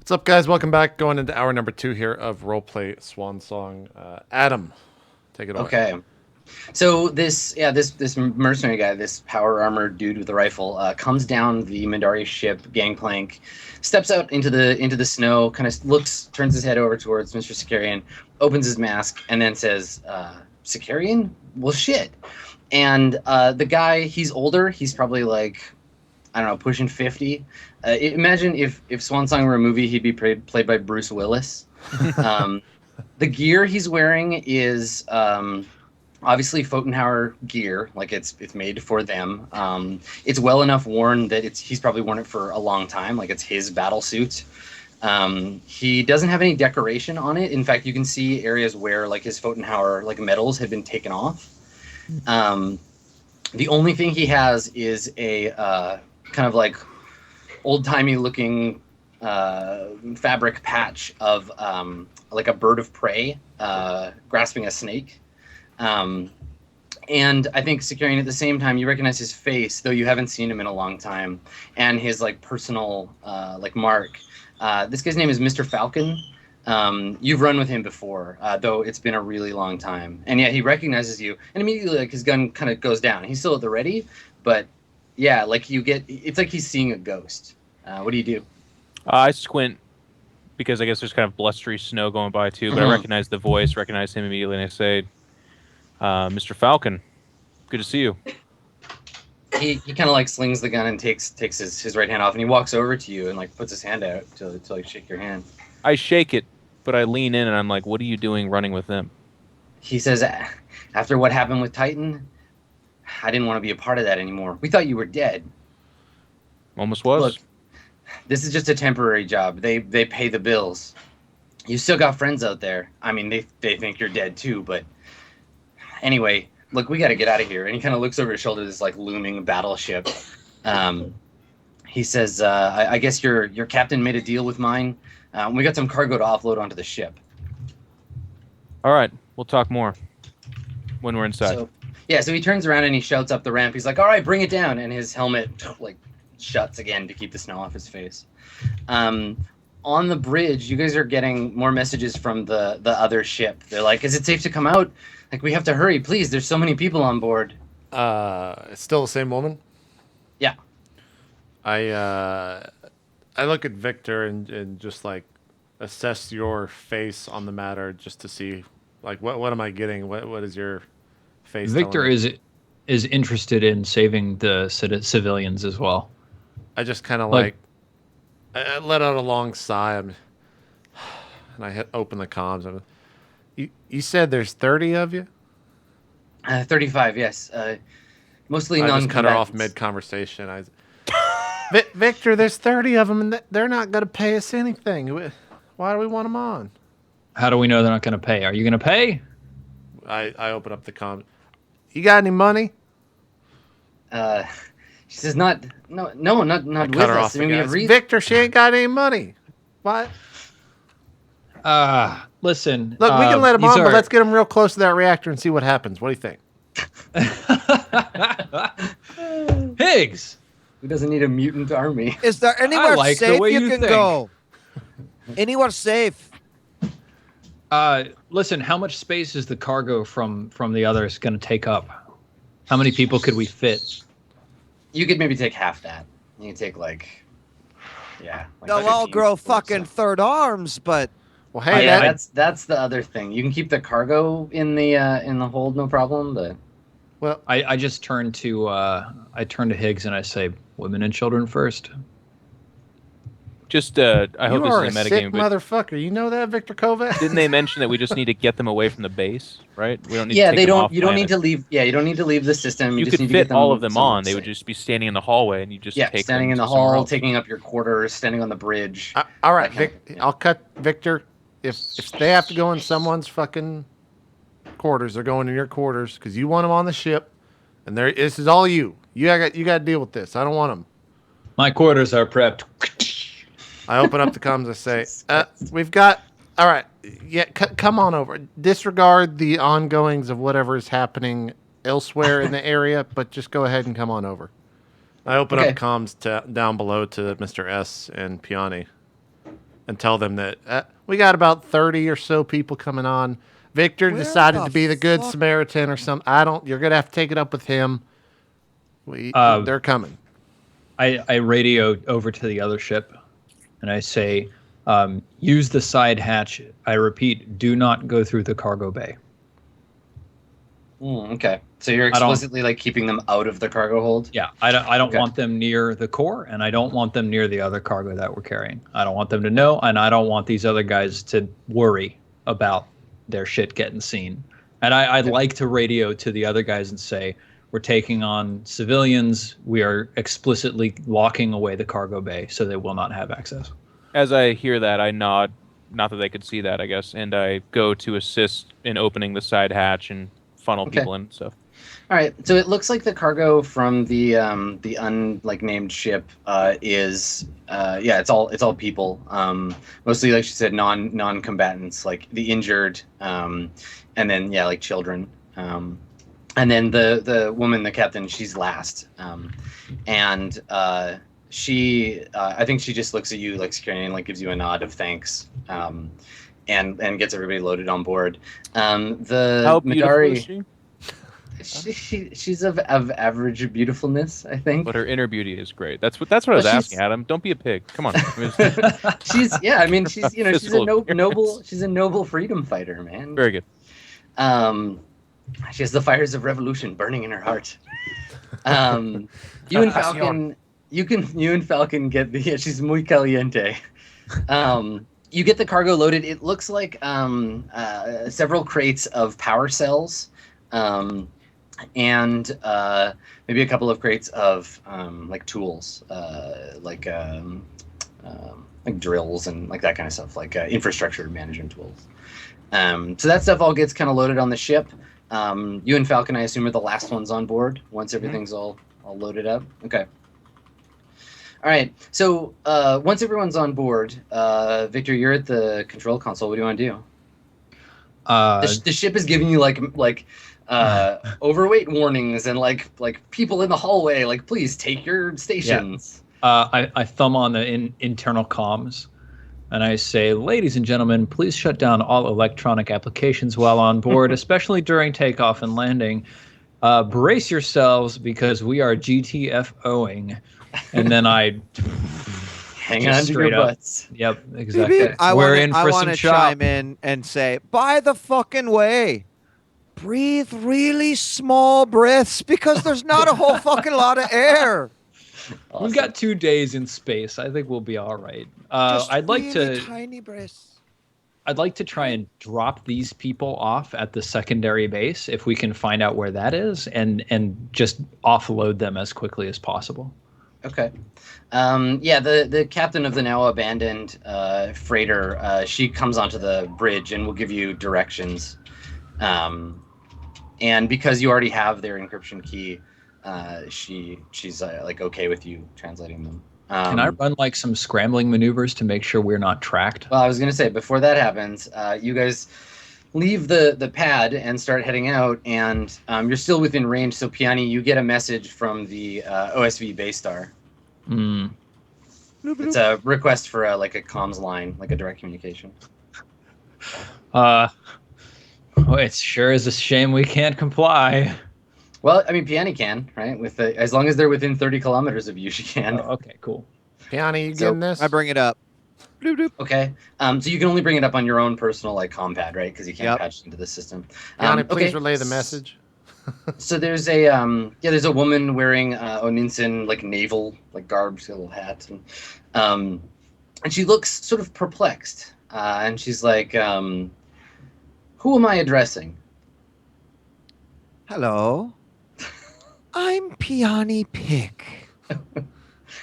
What's up, guys? Welcome back. Going into hour number 2 here of Roleplay Swan Song. Adam, take it away. Okay. So this mercenary guy, this power armored dude with the rifle, comes down the Mindari ship gangplank, steps out into the snow, kind of turns his head over towards Mr. Sicarian, opens his mask, and then says, "Sicarian? Well, shit." And the guy, he's older. He's probably like, I don't know, pushing 50. Imagine if Swan Song were a movie, he'd be played by Bruce Willis. The gear he's wearing is obviously Pfotenhauer gear, like it's made for them. It's well enough worn that he's probably worn it for a long time, like it's his battle suit. He doesn't have any decoration on it. In fact, you can see areas where like his Pfotenhauer like medals have been taken off. The only thing he has is a kind of like old-timey looking fabric patch of like a bird of prey grasping a snake. And I think Sicarian, at the same time, you recognize his face, though you haven't seen him in a long time, and his like personal like mark. This guy's name is Mr. Falcon. You've run with him before, though it's been a really long time. And yeah, he recognizes you, and immediately like his gun kind of goes down. He's still at the ready, but yeah, like it's like he's seeing a ghost. What do you do? I squint because I guess there's kind of blustery snow going by too, but I recognize the voice, recognize him immediately, and I say, "Mr. Falcon, good to see you." He kind of like slings the gun and takes his right hand off, and he walks over to you and like puts his hand out to like shake your hand. I shake it, but I lean in and I'm like, "What are you doing running with them?" He says, "After what happened with Titan, I didn't want to be a part of that anymore. We thought you were dead." Almost was. Look, this is just a temporary job. They pay the bills. You still got friends out there. I mean, they think you're dead too, but anyway, look, we got to get out of here. And he kind of looks over his shoulder, this like looming battleship. He says, I guess your captain made a deal with mine. We got some cargo to offload onto the ship. All right, we'll talk more when we're inside. So he turns around and he shouts up the ramp. He's like, "All right, bring it down." And his helmet like shuts again to keep the snow off his face. On the bridge, you guys are getting more messages from the other ship. They're like, "Is it safe to come out? Like, we have to hurry, please. There's so many people on board." It's still the same woman? Yeah. I look at Victor and just like assess your face on the matter just to see like what am I getting? What is your face? Victor is interested in saving the civilians as well. I just kind of like I let out a long sigh and I open the comms. You said there's 30 of you? 35, yes. Mostly I non-combatants. just cut her off mid-conversation. Victor, there's 30 of them, and they're not going to pay us anything. Why do we want them on? How do we know they're not going to pay? Are you going to pay? I open up the comms. You got any money? She says, not with us. I mean, we have reason. Victor, she ain't got any money. What? Listen. Look, we can let him on, but let's get him real close to that reactor and see what happens. What do you think? Higgs! Who doesn't need a mutant army? Is there anywhere like the safe way you you can think. go? Anywhere safe? Listen, how much space is the cargo from the others going to take up? How many people could we fit? You could maybe take half that. You can take like, yeah. Like They'll all 15 grow people, fucking so. third arms, but Well, hey, yeah, that's the other thing. You can keep the cargo in the hold, no problem. But well, I just turn to Higgs and I say, "Women and children first." Just, I hope you are this a is a sick metagame, but motherfucker. You know that, Victor Kovac? didn't they mention that we just need to get them away from the base, right? We don't need to take they them don't. off You don't need planet. to leave. Yeah, you don't need to leave the system. You just could need to fit get them all of them somewhere on. They would safe. just be standing in the hallway, and you just take standing them in the to somewhere hall, else. taking up your quarters, standing on the bridge. All right, That kind Vic. of- yeah. I'll cut Victor. If they have to go in someone's fucking quarters, they're going in your quarters because you want them on the ship, and this is all you. You got to deal with this. I don't want them. My quarters are prepped. I open up the comms. I say, we've got. All right, yeah, come on over. Disregard the ongoings of whatever is happening elsewhere in the area, but just go ahead and come on over. I open up comms down below to Mr. S and Piani. and tell them that we got about 30 or so people coming on. Victor Where decided the to be the good fuck- Samaritan or something. You're going to have to take it up with him. They're coming. I radio over to the other ship, and I say, use the side hatch. I repeat, do not go through the cargo bay. Okay. So you're explicitly like keeping them out of the cargo hold? Yeah, I don't Okay. want them near the core, and I don't want them near the other cargo that we're carrying. I don't want them to know, and I don't want these other guys to worry about their shit getting seen. And I'd like to radio to the other guys and say, we're taking on civilians. We are explicitly locking away the cargo bay so they will not have access. As I hear that, I nod, not that they could see that, I guess, and I go to assist in opening the side hatch and funnel people in and stuff. All right, so it looks like the cargo from the named ship is it's all people, mostly, like she said, non-combatants, like the injured, and then like children, and then the woman, the captain, she's last, and she I think she just looks at you like security and like gives you a nod of thanks, and gets everybody loaded on board. The How beautiful Midari. is she? She's of average beautifulness, I think. But her inner beauty is great. That's what I was asking, Adam. Don't be a pig. Come on. She's she's she's a Physical noble freedom fighter, man. Very good. She has the fires of revolution burning in her heart. You and Falcon, you and Falcon get the she's muy caliente. You get the cargo loaded. It looks like several crates of power cells. And maybe a couple of crates of like tools, like drills and like that kind of stuff, like infrastructure management tools. So that stuff all gets kind of loaded on the ship. You and Falcon, I assume, are the last ones on board once everything's all loaded up. Okay. All right. So once everyone's on board, Victor, you're at the control console. What do you want to do? The ship is giving you like overweight warnings and like people in the hallway, like, please take your stations. I thumb on the internal comms, and I say, ladies and gentlemen, please shut down all electronic applications while on board, especially during takeoff and landing. Brace yourselves because we are GTFOing. And then I hang on to your butts. Yep, exactly. I want to chop. chime in and say, by the fucking way, breathe really small breaths because there's not a whole fucking lot of air. Awesome. We've got 2 days in space. I think we'll be all right. Just I'd like really to. tiny breaths. I'd like to try and drop these people off at the secondary base if we can find out where that is, and just offload them as quickly as possible. Okay. The captain of the now abandoned freighter, she comes onto the bridge and will give you directions. And because you already have their encryption key, she's like okay with you translating them. Can I run like some scrambling maneuvers to make sure we're not tracked? Well, I was gonna say, before that happens, you guys leave the pad and start heading out, and you're still within range. So Piani, you get a message from the OSV Baystar. It's a request for a comms line, like a direct communication. It sure is a shame we can't comply. Well, I mean, Piani can, right? As long as they're within 30 kilometers of you, she can. Okay, cool. Piani, you getting this? I bring it up. Okay. So you can only bring it up on your own personal comm pad, right? Because you can't patch it into the system. Piani, please relay the message. So there's a woman wearing Oninsen naval garb, she's got a little hat, and she looks sort of perplexed, and she's like, "Who am I addressing?" Hello. I'm Piani Pick. Are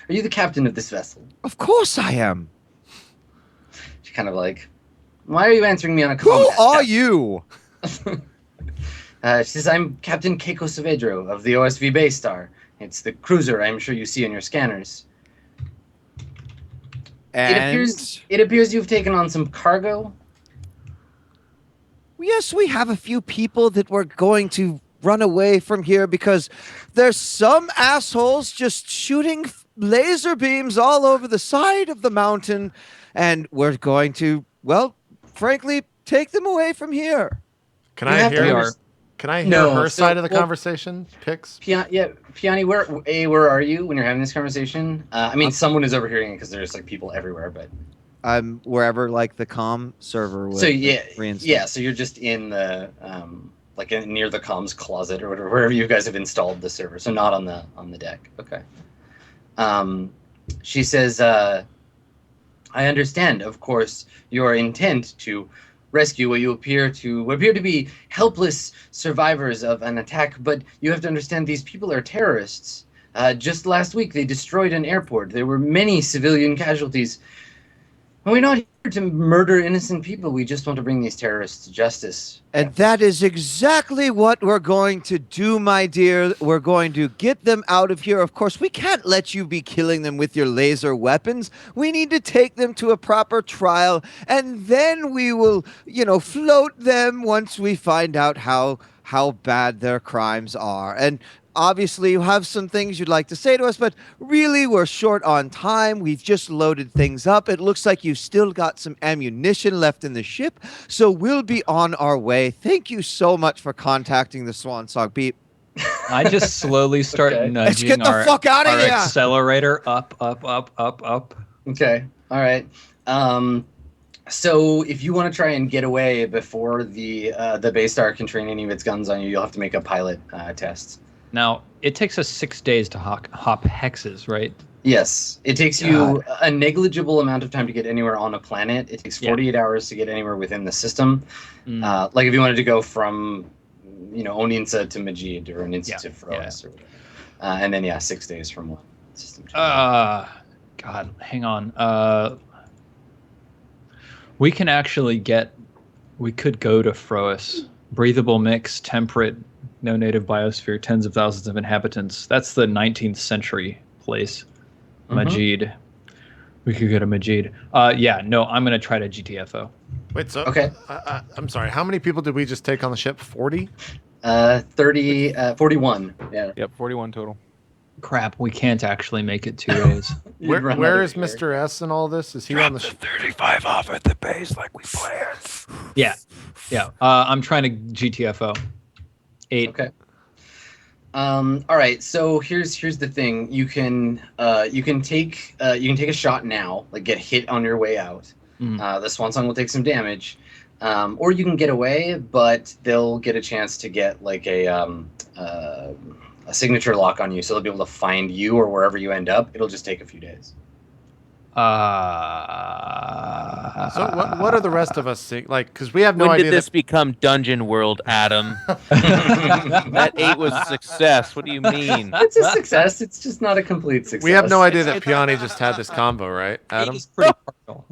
you the captain of this vessel? Of course I am. She kind of why are you answering me on a Who comm pad, are Captain? you? She says, I'm Captain Keiko Saavedro of the OSV Baystar. It's the cruiser I'm sure you see on your scanners. And It appears you've taken on some cargo. yes, we have a few people that we're going to run away from here because there's some assholes just shooting laser beams all over the side of the mountain, and we're going to, well, frankly, take them away from here. Can You I have to hear? understand- Can I hear No, her so- side of the well- conversation? Pix. Piani, where are you when you're having this conversation? I mean, someone is overhearing it because there's like people everywhere, but I'm wherever like the comm server would. so yeah, reinstall. yeah. So you're just in the near the comms closet or whatever, wherever you guys have installed the server. So not on the deck. Okay. She says, "I understand, of course, your intent to rescue what appear to be helpless survivors of an attack, but you have to understand these people are terrorists. Just last week, they destroyed an airport. There were many civilian casualties. And we're not here to murder innocent people. We just want to bring these terrorists to justice." And that is exactly what we're going to do, my dear. We're going to get them out of here. Of course, we can't let you be killing them with your laser weapons. We need to take them to a proper trial, and then we will, float them once we find out how bad their crimes are. And obviously, you have some things you'd like to say to us, but really, we're short on time. We've just loaded things up. It looks like you've still got some ammunition left in the ship, so we'll be on our way. Thank you so much for contacting the Swan Song. Beep. I just slowly start Okay. nudging Let's get the our, fuck outta our here. accelerator up, up, up, up, up. Okay. All right. So if you want to try and get away before the Baystar can train any of its guns on you, you'll have to make a pilot test. Now, it takes us 6 days to hop hexes, right? Yes, it takes you a negligible amount of time to get anywhere on a planet. It takes 48 hours to get anywhere within the system. Like if you wanted to go from, Oninsa to Majid or Oninsa to Froas or whatever. And then 6 days from one system to another. God, hang on. We can actually we could go to Froas. Breathable mix, temperate, no native biosphere, tens of thousands of inhabitants. That's the 19th century place. Majid. We could go to Majid. I'm going to try to GTFO. Wait, so Okay. I'm sorry. How many people did we just take on the ship? 40? 41. Yeah. Yep, 41 total. Crap, we can't actually make it 2 days. You'd run out Where of is air. Mr. S and all this? Is he on the ship? 35 off at the base like we planned. Yeah. I'm trying to GTFO. 8. Okay. All right. So here's the thing. You can take a shot now, like get hit on your way out. The Swan Song will take some damage, or you can get away, but they'll get a chance to get like a signature lock on you, so they'll be able to find you or wherever you end up. It'll just take a few days. So what are the rest of us seeing? Like, because we have no When idea. did this become Dungeon World, Adam? That 8 was a success. What do you mean? It's a success. It's just not a complete success. We have no idea that Piani just had this combo, right, Adam? It's pretty partial.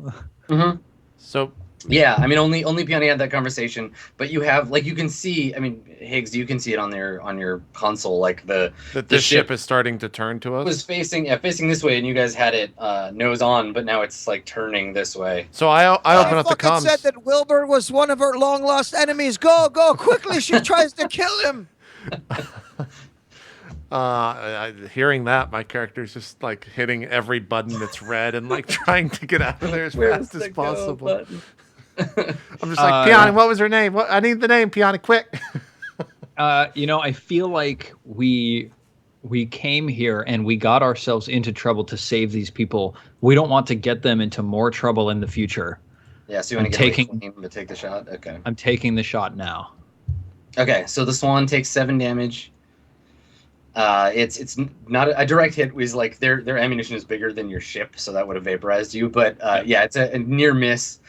So Yeah, I mean, only Piani had that conversation, but you have, like, you can see, I mean, Higgs, you can see it on your console, like that this ship is starting to turn to us. was facing this way, and you guys had it nose on, but now it's like turning this way. So I open up the fucking comms. said that Wilbur was one of her long lost enemies. Go quickly! She tries to kill him. Hearing that, my character's just like hitting every button that's red and like trying to get out of there as fast as possible. I'm just like, Piani, what was her name? I need the name, Piani, quick. I feel like we came here and we got ourselves into trouble to save these people. We don't want to get them into more trouble in the future. Yeah, so you want to get away but take the shot? Okay. I'm taking the shot now. Okay, so the Swan takes 7 damage. It's not a direct hit. Was like their ammunition is bigger than your ship, so that would have vaporized you. But it's a near miss.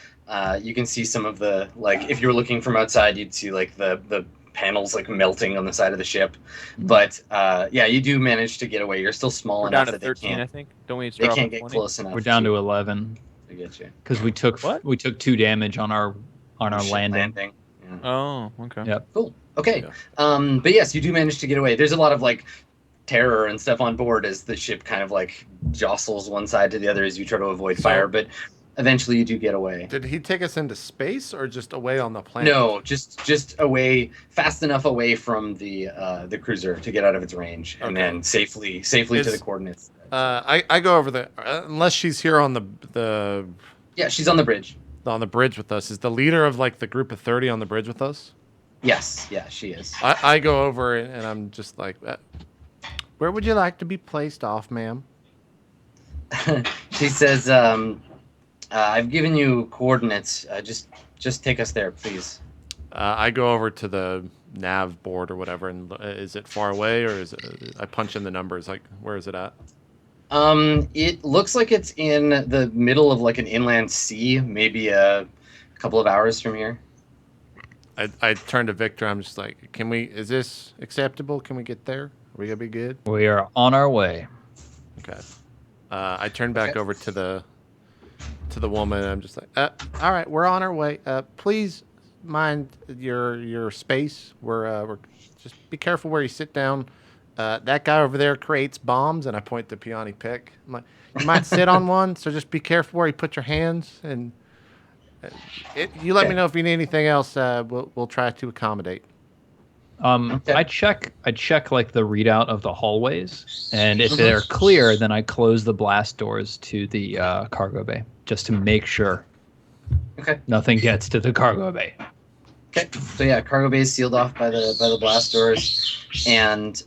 You can see some of the, like, if you were looking from outside, you'd see like the panels like melting on the side of the ship. But you do manage to get away. You're still small We're enough down to that 13, I they can't. think. Don't we They start can't off get with 20? close enough. We're down to 11 to get you. because we took 2 damage on our Ship landing. Yeah. Oh, okay. Yep. Cool. Okay. Yeah. But yes, you do manage to get away. There's a lot of like terror and stuff on board as the ship kind of like jostles one side to the other as you try to avoid fire. But eventually, you do get away. Did he take us into space or just away on the planet? No, just away, fast enough away from the cruiser to get out of its range, and then safely to the coordinates. I go over there unless she's here on the Yeah, she's on the bridge. On the bridge with us. Is the leader of like the group of 30 on the bridge with us? Yes, yeah, she is. I go over and I'm just like, where would you like to be placed off, ma'am? She says, I've given you coordinates. Just take us there, please. I go over to the nav board or whatever, and is it far away or is it? I punch in the numbers. Like, where is it at? It looks like it's in the middle of like an inland sea, maybe a couple of hours from here. I turn to Victor. I'm just like, is this acceptable? Can we get there? Are we gonna be good? We are on our way. Okay. I turn back over to the woman. I'm just like, all right, we're on our way. Please mind your space. We're just be careful where you sit down. That guy over there creates bombs, and I point to Peony Pick. I'm like, you might sit on one, so just be careful where you put your hands. And you let me know if you need anything else. We'll try to accommodate. Okay. I check like the readout of the hallways, and if they're clear, then I close the blast doors to the cargo bay just to make sure nothing gets to the cargo bay. Okay, so yeah, cargo bay is sealed off by the blast doors, and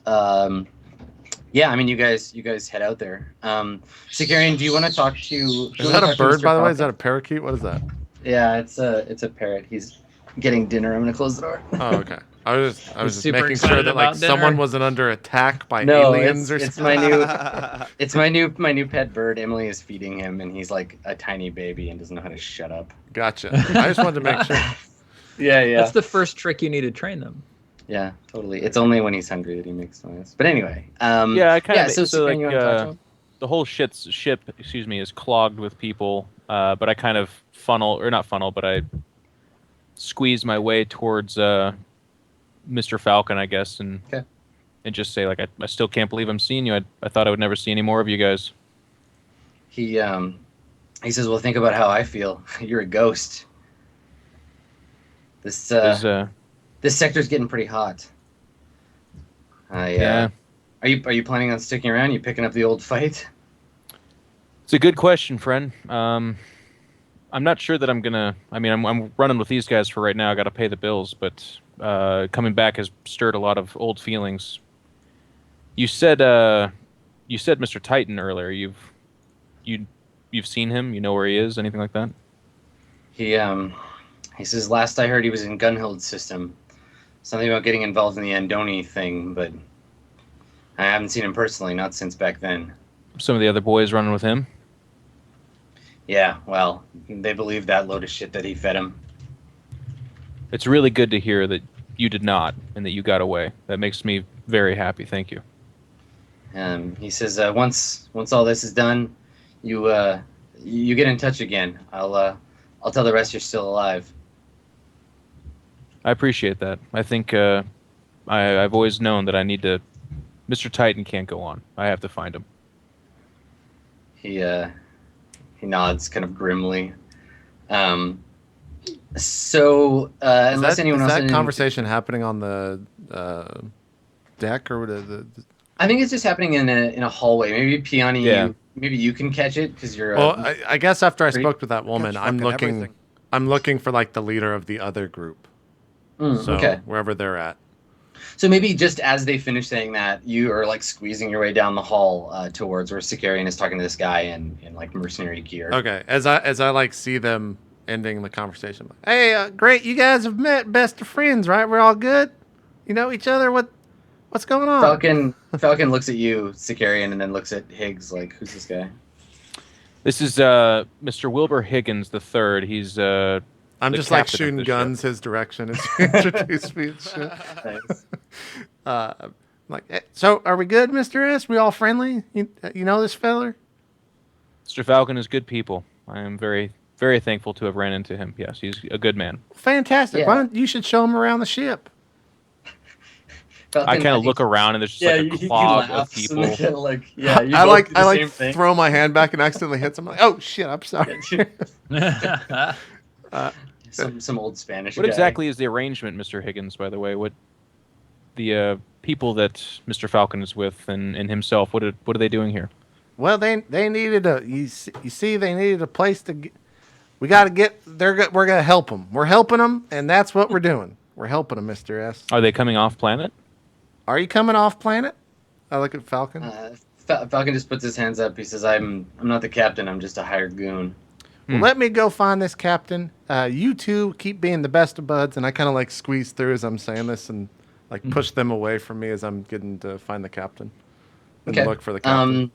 yeah, I mean you guys head out there. Sicarian, do you want to talk to? Is that a bird, by the way? Is that a parakeet? What is that? Yeah, it's a parrot. He's getting dinner. I'm gonna close the door. Oh, okay. I was just super making sure excited that like about dinner. someone wasn't under attack by No, aliens or it's something. my new pet bird. Emily is feeding him, and he's like a tiny baby and doesn't know how to shut up. Gotcha. I just wanted to make sure. Yeah. That's the first trick you need to train them. Yeah, totally. It's only when he's hungry that he makes noise. But anyway, Yeah, I kind of. So, So like, you wanna talk to him? the whole ship, is clogged with people. But I kind of but I squeeze my way towards Mr. Falcon, I guess, and just say like, I still can't believe I'm seeing you. I thought I would never see any more of you guys. He says, "Well, think about how I feel. You're a ghost. This sector's getting pretty hot. Yeah. Are you planning on sticking around? You picking up the old fight? It's a good question, friend. I'm not sure that I'm gonna. I mean, I'm running with these guys for right now. I got to pay the bills, but coming back has stirred a lot of old feelings. You said Mr. Titan earlier. You've seen him. You know where he is. Anything like that? He says last I heard he was in Gunhild's system. Something about getting involved in the Andoni thing, but I haven't seen him personally, not since back then. Some of the other boys running with him. Yeah, well, they believe that load of shit that he fed him. It's really good to hear that you did not and that you got away. That makes me very happy. Thank you. He says once all this is done, you get in touch again. I'll tell the rest you're still alive. I appreciate that. I think I've always known that I need to. Mr. Titan can't go on. I have to find him. He nods kind of grimly. So unless anyone else, is that conversation happening on the deck or the? I think it's just happening in a hallway. Maybe Peony, Yeah. maybe you can catch it because you're. Well, I guess after I Great. spoke with that woman, Catch I'm fucking looking. everything. I'm looking for like the leader of the other group. So okay. wherever they're at. So maybe just as they finish saying that, you are like squeezing your way down the hall towards where Sicarian is talking to this guy in like mercenary gear. Okay, as I like see them ending the conversation. Like, hey, great, you guys have met, best of friends, right? We're all good. You know each other. What's going on? Falcon looks at you, Sicarian, and then looks at Higgs. Like, who's this guy? This is Mr. Wilbur Higgins III. He's I'm the just like captain of shooting this guns ship. his direction as you introduce me and shit. Nice. I'm like, so are we good, Mr. S? We all friendly? You know this feller? Mr. Falcon is good people. I am very, very thankful to have ran into him. Yes, he's a good man. Fantastic. Yeah. Why don't you should show him around the ship? Falcon, I kind of think- look around and there's just like a clog of laughs people. and kinda like, yeah, you I both like do the I like same thing. throw my hand back and accidentally hit someone. Like, oh shit, I'm sorry. some old Spanish. What guy. exactly is the arrangement, Mr. Higgins? By the way, what the people that Mr. Falcon is with and himself? What are they doing here? Well, they needed you see they needed a place to We got to get. We're gonna help them. We're helping them, and that's what we're doing. We're helping them, Mr. S. Are they coming off planet? Are you coming off planet? I look at Falcon. Falcon just puts his hands up. He says, I'm not the captain. I'm just a hired goon. Well, let me go find this captain. You two keep being the best of buds, and I kind of like squeeze through as I'm saying this and like push them away from me as I'm getting to find the captain and look for the captain.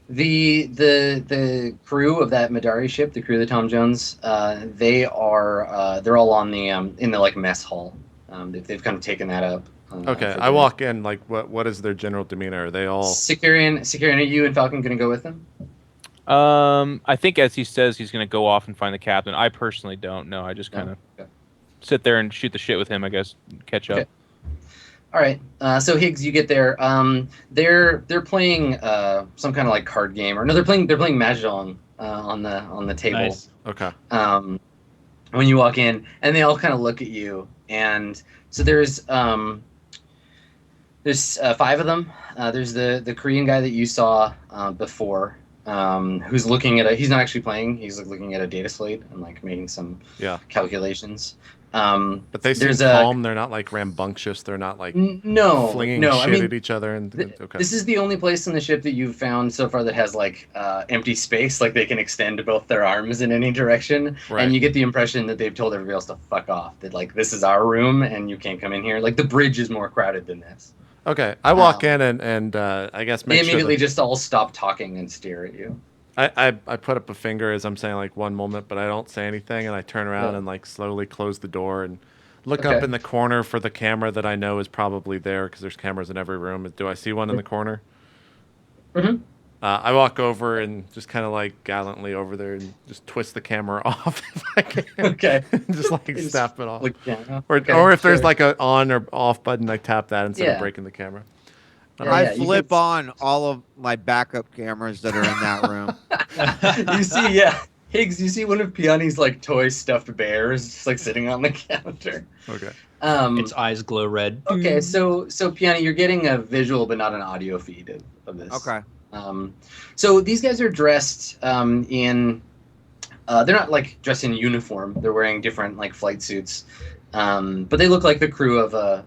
The crew of that Midari ship, the crew of the Tom Jones, they're all on the in the like mess hall. They've kind of taken that up. Okay, I walk in. Like, what is their general demeanor? Are they all Securian, are you and Falcon going to go with them? I think as he says, he's going to go off and find the captain. I personally don't know. I just kind of sit there and shoot the shit with him, I guess, catch up. All right. So Higgs, you get there. They're playing some kind of like card game, or no, they're playing mahjong on the table. Nice. okay? When you walk in, and they all kind of look at you, and so there's 5 of them. There's the Korean guy that you saw before, who's looking at he's not actually playing. He's like looking at a data slate and like making some calculations. But they seem calm. They're not like rambunctious. They're not like flinging shit at each other. And this is the only place in the ship that you've found so far that has like empty space, like they can extend both their arms in any direction. Right. And you get the impression that they've told everybody else to fuck off. That like this is our room and you can't come in here. Like the bridge is more crowded than this. Okay, I walk in and I guess they immediately just all stop talking and stare at you. I put up a finger as I'm saying like one moment, but I don't say anything, and I turn around and like slowly close the door and look up in the corner for the camera that I know is probably there because there's cameras in every room. Do I see one in the corner? Mm-hmm. I walk over and just kind of like gallantly over there and just twist the camera off if I can. Okay. Just like snap it off. Or if there's like an on or off button, I tap that instead of breaking the camera. I flip on all of my backup cameras that are in that room. You see, Higgs, you see one of Peony's like toy stuffed bears just like sitting on the counter. Okay. Its eyes glow red. Okay, so Peony, you're getting a visual but not an audio feed of this. Okay. So these guys are dressed in they're not like dressed in uniform. They're wearing different like flight suits. But they look like the crew of a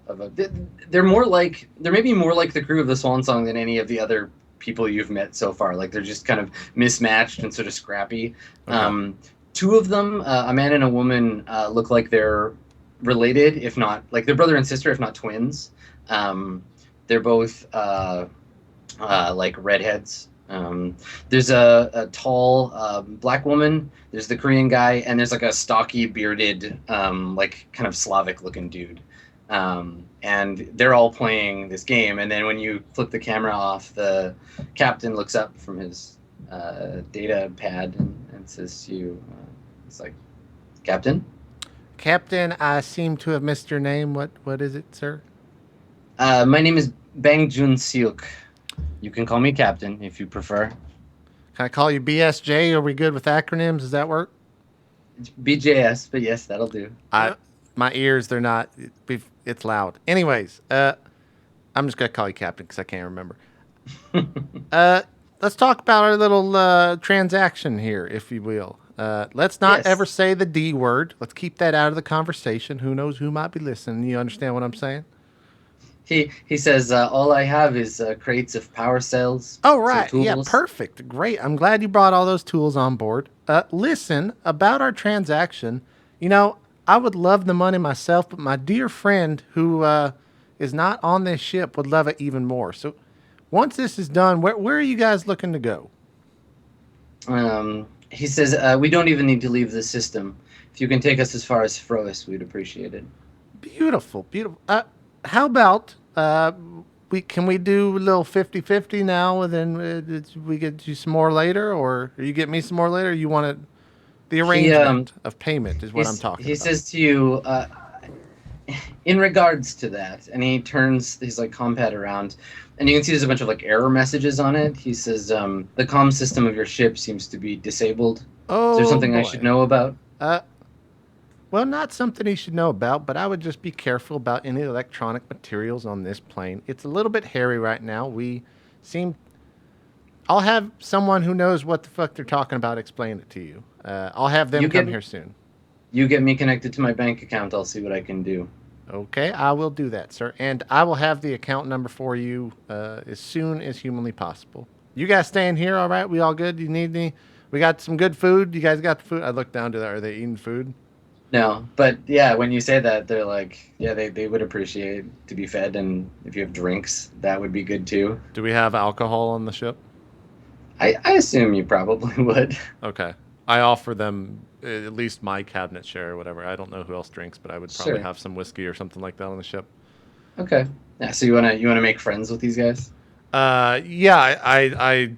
they're maybe more like the crew of the Swan Song than any of the other people you've met so far. Like they're just kind of mismatched and sort of scrappy. Okay. 2 of them, a man and a woman, look like they're related, if not like they're brother and sister, if not twins. They're both like redheads. There's a tall black woman, there's the Korean guy, and there's like a stocky bearded like kind of Slavic looking dude, and they're all playing this game. And then when you flip the camera off, the captain looks up from his data pad and says to you, it's like, Captain, I seem to have missed your name. What is it, sir? My name is Bang Jun Seok. You can call me Captain if you prefer. Can I call you BSJ? Are we good with acronyms? Does that work? BJS, but yes, that'll do. My ears, they're not. It's loud. Anyways, I'm just gonna call you Captain because I can't remember. Let's talk about our little transaction here, if you will. Let's not ever say the D word. Let's keep that out of the conversation. Who knows who might be listening? You understand what I'm saying? He says, all I have is crates of power cells. Oh, right. Yeah, perfect. Great. I'm glad you brought all those tools on board. Listen, about our transaction, I would love the money myself, but my dear friend who is not on this ship would love it even more. So once this is done, where are you guys looking to go? He says, we don't even need to leave the system. If you can take us as far as Frois, we'd appreciate it. Beautiful, beautiful. How about can we do a little 50-50 now, and then we get you some more later, or you get me some more later? You want the arrangement of payment is what I'm talking about. He says to you, in regards to that, and he turns his like compad around, and you can see there's a bunch of like error messages on it. He says, the comm system of your ship seems to be disabled. Oh, is there something I should know about? Well, not something you should know about, but I would just be careful about any electronic materials on this plane. It's a little bit hairy right now. I'll have someone who knows what the fuck they're talking about explain it to you. I'll have them You come get- here soon. You get me connected to my bank account. I'll see what I can do. Okay, I will do that, sir. And I will have the account number for you as soon as humanly possible. You guys staying here, all right? We all good? You need any? We got some good food. You guys got the food? I looked down to that. Are they eating food? No, but yeah, when you say that, they're like, yeah, they would appreciate to be fed, and if you have drinks, that would be good too. Do we have alcohol on the ship? I assume you probably would. Okay. I offer them at least my cabinet share or whatever. I don't know who else drinks, but I would probably Sure. have some whiskey or something like that on the ship. Okay. Yeah. So you wanna make friends with these guys? Yeah, I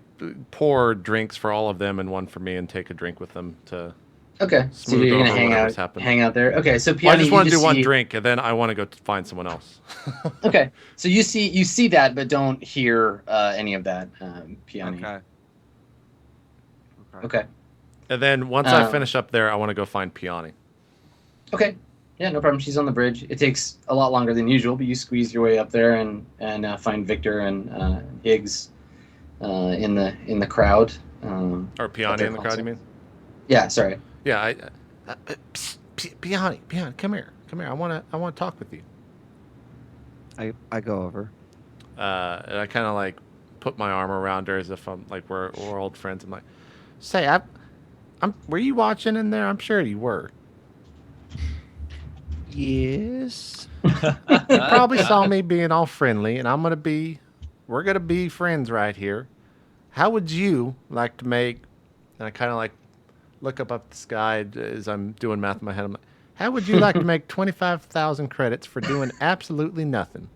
pour drinks for all of them and one for me and take a drink with them to. Okay. So Smooth you're gonna over hang whatever's out, happened. hang out there. Okay. So Well, I Piani, just you want to do one see- drink and then I want to go find someone else. Okay. So you see that, but don't hear any of that, Piani. Okay. Okay. And then once I Um, finish up there, I want to go find Piani. Okay. Yeah, no problem. She's on the bridge. It takes a lot longer than usual, but you squeeze your way up there and find Victor and Higgs in the crowd. Or Piani their in the crowd, console. you mean? Yeah, sorry. Yeah, Piani, come here. I want to talk with you. I go over. And I kind of like put my arm around her as if I'm like we're old friends. I'm like, say, were you watching in there? I'm sure you were. Yes. You probably saw me being all friendly, and we're gonna be friends right here. How would you like to make? And I kind of like look up the sky as I'm doing math in my head. I'm like, how would you like to make 25,000 credits for doing absolutely nothing?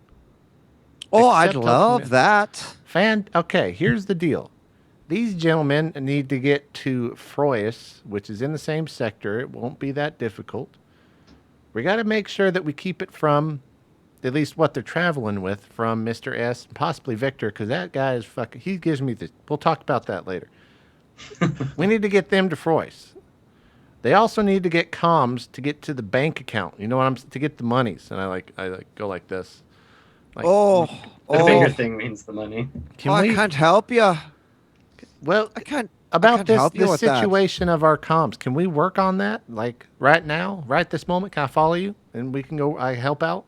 Oh, I'd Except love helping that. Okay, here's the deal. These gentlemen need to get to Froyas, which is in the same sector. It won't be that difficult. We got to make sure that we keep it from, at least what they're traveling with, from Mr. S, and possibly Victor, because that guy is fucking, he gives me the, we'll talk about that later. We need to get them to Froyas. They also need to get comms to get to the bank account. You know what to get the monies. And I go like this. Like, The finger thing means the money. can I we, can't help you. well, I can't. about can't this help you with that. situation of our comms, can we work on that? Like right now, right this moment, can I follow you? And we can go, I help out?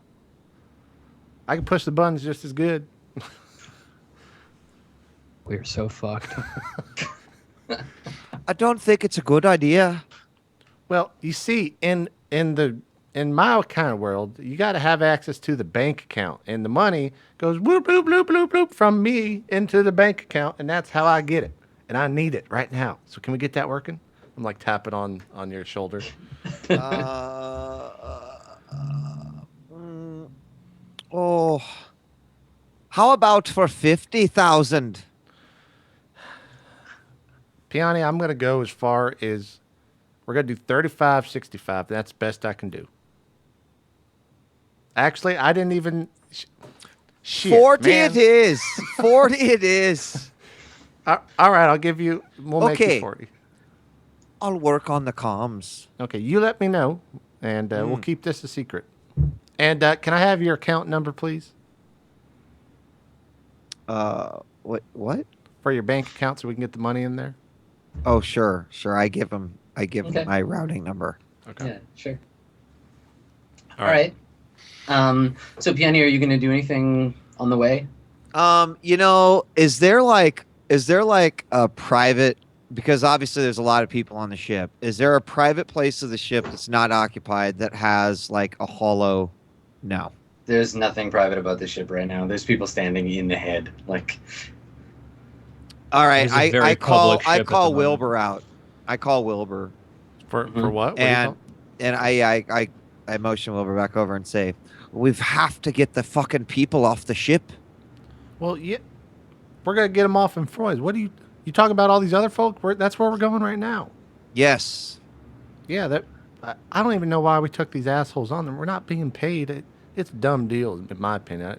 I can push the buttons just as good. We're so fucked. I don't think it's a good idea. Well, you see, in my kind of world, you got to have access to the bank account, and the money goes whoop bloop bloop bloop bloop from me into the bank account, and that's how I get it, and I need it right now. So can we get that working? I'm like tapping on your shoulder. Oh, how about for 50,000? Piani, I'm gonna go as far as we're gonna do 35.65. That's best I can do. Actually, I didn't even. Shit, 40 man. it is. 40 it is. All right, I'll give you. We'll make Okay. it 40. I'll work on the comms. Okay, you let me know, and we'll keep this a secret. And can I have your account number, please, What? for your bank account, so we can get the money in there? Oh, sure. I give him Okay. my routing number. Okay. Yeah, sure. All All right. So Piani, are you going to do anything on the way? Is there like a private, because obviously there's a lot of people on the ship. Is there a private place of the ship that's not occupied that has like a hollow? No. There's nothing private about the ship right now. There's people standing in the head. Like, All right, It's a very I call public ship at the moment. Wilbur out. I call Wilbur For what? What do you and call and I motion Wilbur back over and say, "We have to get the fucking people off the ship." it? Well, yeah, we're gonna get them off in Freud's. What do you talking about? All these other folk? That's where we're going right now. Yes. Yeah, I don't even know why we took these assholes on them. We're not being paid. It's a dumb deal, in my opinion.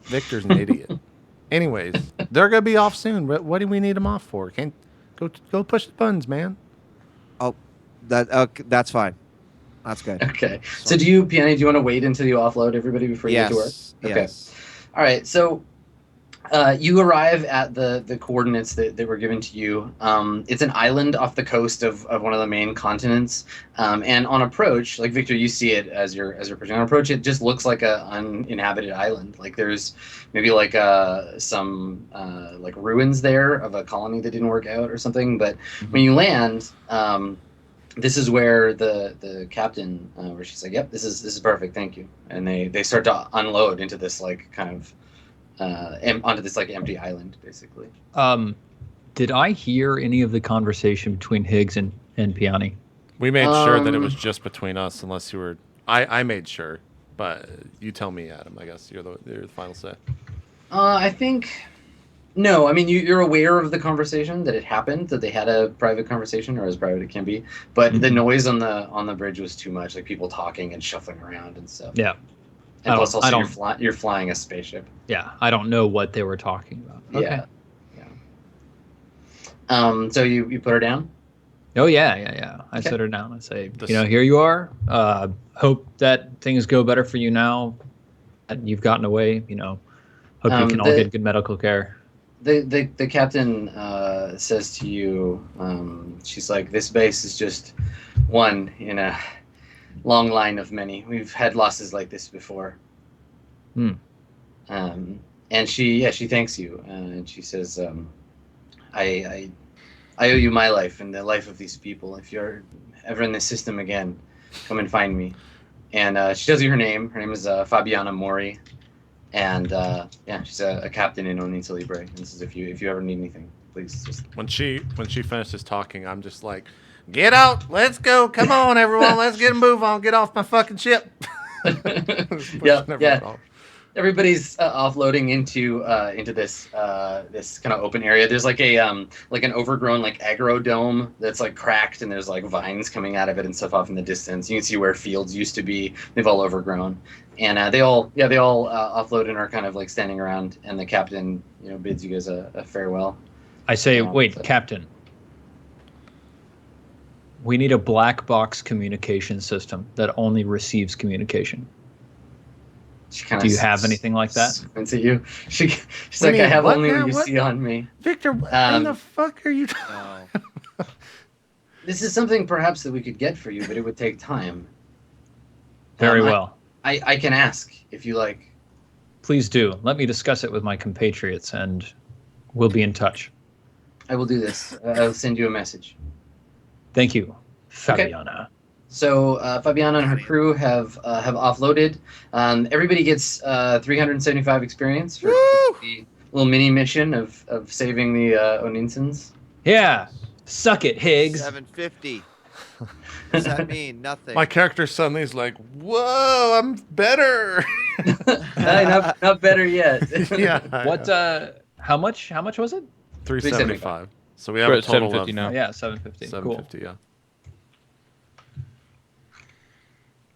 Victor's an idiot. Anyways, they're gonna be off soon. What do we need them off for? Can't go push the buttons, man. Oh, that's fine. That's good. okay. So Piani, do you want to wait until you offload everybody before you get to work? Yes. Okay. Yes. All right. So You arrive at the coordinates that were given to you. It's an island off the coast of one of the main continents. And on approach, like Victor, you see it as you're approaching. On approach, it just looks like a uninhabited island. Like there's maybe like some like ruins there of a colony that didn't work out or something. But when you land, this is where the captain, where she's like, "Yep, this is perfect, thank you." And they start to unload into this like kind of onto this like empty island, basically. Did I hear any of the conversation between Higgs and Piani? We made sure that it was just between us, unless you were. I made sure, but you tell me, Adam. I guess you're the final say. I think. No, I mean you're aware of the conversation that it happened, that they had a private conversation, or as private it can be. But the noise on the bridge was too much, like people talking and shuffling around and stuff. Yeah. And plus, also you're flying a spaceship. Yeah, I don't know what they were talking about. Okay. Yeah. So you put her down? Oh yeah. I set her down and say, here you are. Hope that things go better for you now. You've gotten away. Hope you can all get good medical care. The captain says to you, she's like, this base is just one in a long line of many. We've had losses like this before. And she thanks you, and she says, I owe you my life and the life of these people. If you're ever in the system again, come and find me. And she tells you her name. Her name is Fabiana Mori. And she's a captain in Onitsa Libre. And this is if you ever need anything, please just. When she finishes talking, I'm just like, get out, let's go, come on everyone, let's get a move on, get off my fucking ship. Yeah. Everybody's offloading into this this kind of open area. There's like an overgrown like agro dome that's like cracked, and there's like vines coming out of it and stuff off in the distance. You can see where fields used to be. They've all overgrown, and they all offload and are kind of like standing around. And the captain bids you guys a farewell. I say, wait, Captain. We need a black box communication system that only receives communication. Do you have anything like that? Squints at you. She's like, I have only what you see on me. Victor, what the fuck are you talking about? This is something perhaps that we could get for you, but it would take time. Very well. I can ask if you like. Please do. Let me discuss it with my compatriots, and we'll be in touch. I will do this. I'll send you a message. Thank you, Fabiana. Okay. So Fabiana and her crew have offloaded. Everybody gets 375 experience for the little mini mission of saving the Oninsans. Yeah, suck it, Higgs. 750. What does that mean? Nothing. My character suddenly is like, whoa, I'm better. Not better yet. Yeah. What? How much? How much was it? 375. So we have a total of now. Yeah, 750. 750. Cool. Yeah.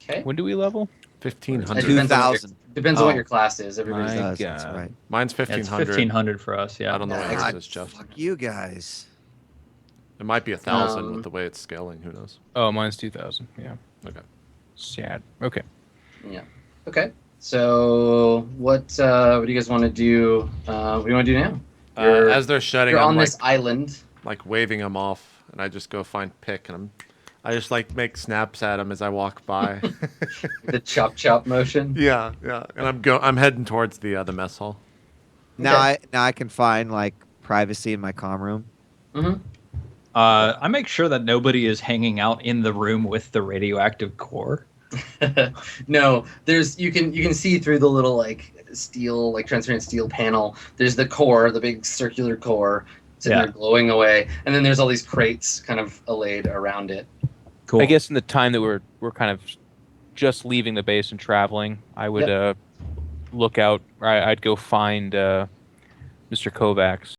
Okay. When do we level? 1500. 2,000. Depends on what your class is. Everybody's My does. That's right. Mine's It's 1500. 1,500 for us. Yeah. I don't know what God, yours is, Geoff. fuck you guys. It might be 1,000 with the way it's scaling. Who knows? Oh, mine's 2,000. Yeah. Okay. Sad. Okay. Yeah. Okay. So what do you guys want to do? What do you want to do now? As they're shutting, You're I'm on like, this island. like waving them off, and I just go find Pick, and I just like make snaps at him as I walk by. The chop motion. Yeah, and I'm heading towards the mess hall. Now I can find like privacy in my comm room. Mm-hmm. I make sure that nobody is hanging out in the room with the radioactive core. No, you can see through the little like steel, like transparent steel panel. There's the core, the big circular core, sitting there glowing away, and then there's all these crates kind of allayed around it. Cool. I guess in the time that we're kind of just leaving the base and traveling, I would look out. Or I'd go find Mr. Kovacs